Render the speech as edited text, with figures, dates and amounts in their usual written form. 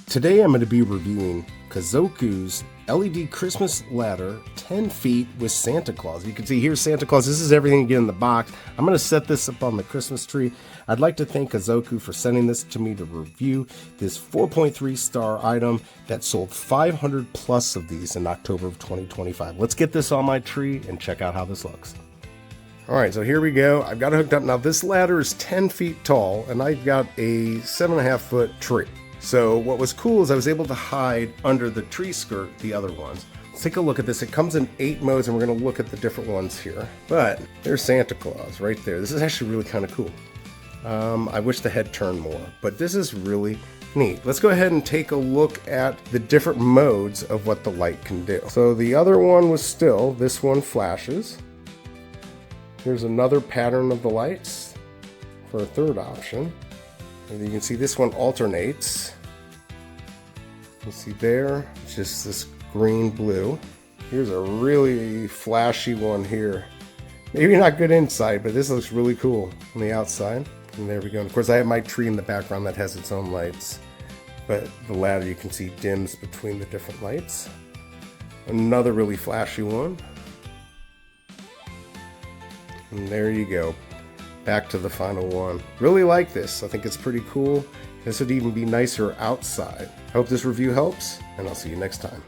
Today I'm going to be reviewing KAZOKU's LED Christmas ladder, 10 feet with Santa Claus. You can see here's Santa Claus. This is everything you get in the box. I'm going to set this up on the Christmas tree. I'd like to thank KAZOKU for sending this to me to review this 4.3 star item that sold 500 plus of these in October of 2025. Let's get this on my tree and check out how this looks. Alright, so here we go. I've got it hooked up. Now this ladder is 10 feet tall and I've got a 7.5 foot tree. So what was cool is I was able to hide under the tree skirt the other ones. Let's take a look at this. It comes in 8 modes and we're going to look at the different ones here. But there's Santa Claus right there. This is actually really kind of cool. I wish the head turned more, but this is really neat. Let's go ahead and take a look at the different modes of what the light can do. So the other one was still, this one flashes. Here's another pattern of the lights for a third option. And you can see this one alternates. You see there, it's just this green blue. Here's a really flashy one here. Maybe not good inside, but this looks really cool on the outside. And there we go. And of course, I have my tree in the background that has its own lights. But the ladder you can see dims between the different lights. Another really flashy one. And there you go. Back to the final one. Really like this. I think it's pretty cool. This would even be nicer outside. I hope this review helps, and I'll see you next time.